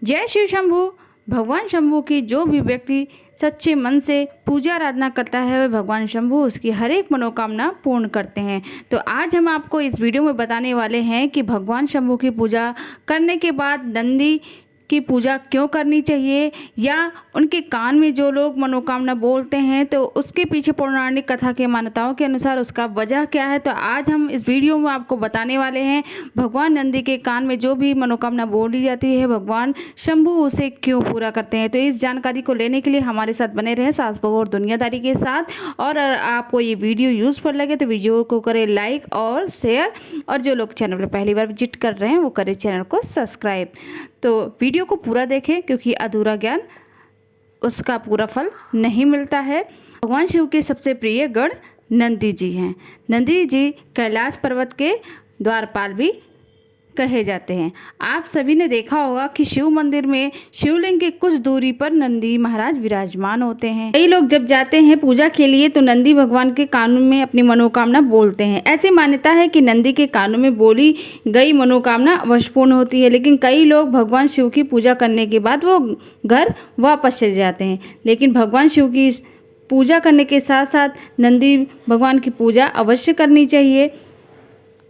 जय शिव शंभू। भगवान शंभू की जो भी व्यक्ति सच्चे मन से पूजा आराधना करता है वह भगवान शंभू उसकी हर एक मनोकामना पूर्ण करते हैं। तो आज हम आपको इस वीडियो में बताने वाले हैं कि भगवान शंभू की पूजा करने के बाद नंदी की पूजा क्यों करनी चाहिए, या उनके कान में जो लोग मनोकामना बोलते हैं तो उसके पीछे पौराणिक कथा के मान्यताओं के अनुसार उसका वजह क्या है। तो आज हम इस वीडियो में आपको बताने वाले हैं भगवान नंदी के कान में जो भी मनोकामना बोली जाती है भगवान शंभू उसे क्यों पूरा करते हैं। तो इस जानकारी को लेने के लिए हमारे साथ बने रहें सास बहू और दुनियादारी के साथ। और आपको ये वीडियो यूज़फुल लगे तो वीडियो को करें लाइक और शेयर, और जो लोग चैनल पर पहली बार विजिट कर रहे हैं वो करें चैनल को सब्सक्राइब। तो वीडियो को पूरा देखें क्योंकि अधूरा ज्ञान उसका पूरा फल नहीं मिलता है। भगवान शिव के सबसे प्रिय गण नंदी जी हैं। नंदी जी कैलाश पर्वत के द्वारपाल भी कहे जाते हैं। आप सभी ने देखा होगा कि शिव मंदिर में शिवलिंग के कुछ दूरी पर नंदी महाराज विराजमान होते हैं। कई लोग जब जाते हैं पूजा के लिए तो नंदी भगवान के कानों में अपनी मनोकामना बोलते हैं। ऐसी मान्यता है कि नंदी के कानों में बोली गई मनोकामना अवश्य पूर्ण होती है, लेकिन कई लोग भगवान शिव की पूजा करने के बाद वो घर वापस चले जाते हैं। लेकिन भगवान शिव की पूजा करने के साथ साथ नंदी भगवान की पूजा अवश्य करनी चाहिए।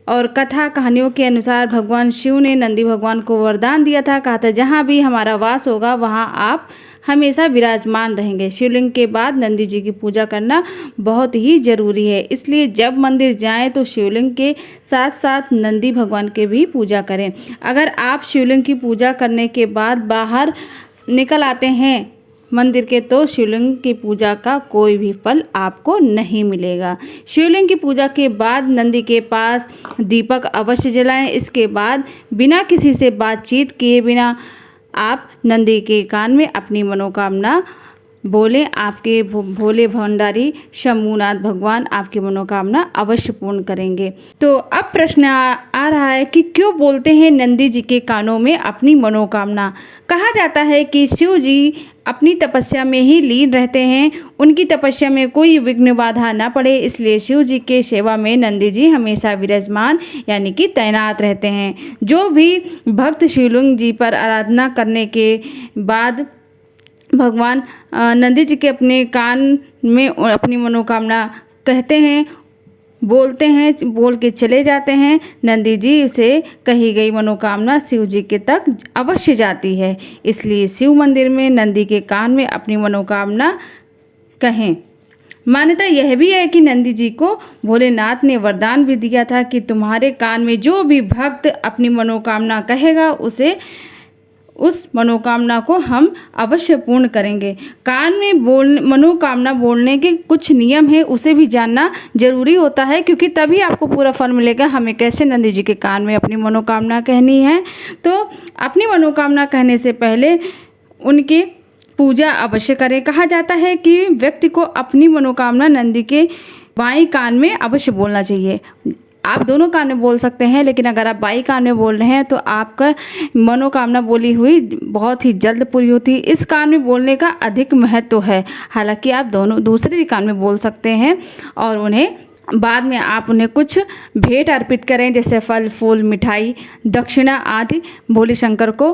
और कथा कहानियों के अनुसार भगवान शिव ने नंदी भगवान को वरदान दिया था, कहा था जहाँ भी हमारा वास होगा वहाँ आप हमेशा विराजमान रहेंगे। शिवलिंग के बाद नंदी जी की पूजा करना बहुत ही ज़रूरी है, इसलिए जब मंदिर जाएं तो शिवलिंग के साथ साथ नंदी भगवान के भी पूजा करें। अगर आप शिवलिंग की पूजा करने के बाद बाहर निकल आते हैं मंदिर के तो शिवलिंग की पूजा का कोई भी फल आपको नहीं मिलेगा। शिवलिंग की पूजा के बाद नंदी के पास दीपक अवश्य जलाएं। इसके बाद बिना किसी से बातचीत किए बिना आप नंदी के कान में अपनी मनोकामना बोलें। आपके भोले भंडारी शंभूनाथ भगवान आपकी मनोकामना अवश्य पूर्ण करेंगे। तो अब प्रश्न आ रहा है कि क्यों बोलते हैं नंदी जी के कानों में अपनी मनोकामना। कहा जाता है कि शिव जी अपनी तपस्या में ही लीन रहते हैं, उनकी तपस्या में कोई विघ्न बाधा ना पड़े, इसलिए शिव जी के सेवा में नंदी जी हमेशा विराजमान यानी कि तैनात रहते हैं। जो भी भक्त शिवलिंग जी पर आराधना करने के बाद भगवान नंदी जी के अपने कान में अपनी मनोकामना कहते हैं, बोलते हैं, बोल के चले जाते हैं, नंदी जी से कही गई मनोकामना शिव जी के तक अवश्य जाती है। इसलिए शिव मंदिर में नंदी के कान में अपनी मनोकामना कहें। मान्यता यह भी है कि नंदी जी को भोलेनाथ ने वरदान भी दिया था कि तुम्हारे कान में जो भी भक्त अपनी मनोकामना कहेगा उस मनोकामना को हम अवश्य पूर्ण करेंगे। कान में मनोकामना बोलने के कुछ नियम है, उसे भी जानना जरूरी होता है, क्योंकि तभी आपको पूरा फल मिलेगा। हमें कैसे नंदी जी के कान में अपनी मनोकामना कहनी है। तो अपनी मनोकामना कहने से पहले उनकी पूजा अवश्य करें। कहा जाता है कि व्यक्ति को अपनी मनोकामना नंदी के बाएं कान में अवश्य बोलना चाहिए। आप दोनों कान में बोल सकते हैं, लेकिन अगर आप बाई कान में बोल रहे हैं तो आपका मनोकामना बोली हुई बहुत ही जल्द पूरी होती है। इस कान में बोलने का अधिक महत्व है। हालांकि आप दोनों दूसरे भी कान में बोल सकते हैं और उन्हें बाद में आप उन्हें कुछ भेंट अर्पित करें, जैसे फल फूल मिठाई दक्षिणा आदि भोले शंकर को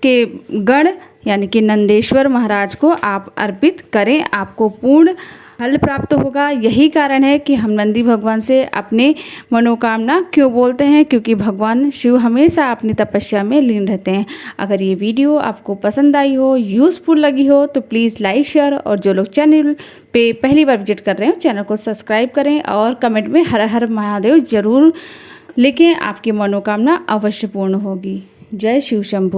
के गण यानी कि नंदेश्वर महाराज को आप अर्पित करें, आपको पूर्ण फल प्राप्त होगा। यही कारण है कि हम नंदी भगवान से अपने मनोकामना क्यों बोलते हैं, क्योंकि भगवान शिव हमेशा अपनी तपस्या में लीन रहते हैं। अगर ये वीडियो आपको पसंद आई हो, यूज़फुल लगी हो तो प्लीज़ लाइक शेयर, और जो लोग चैनल पे पहली बार विजिट कर रहे हो चैनल को सब्सक्राइब करें और कमेंट में हर हर महादेव जरूर लिखें। आपकी मनोकामना अवश्य पूर्ण होगी। जय शिव शंभू।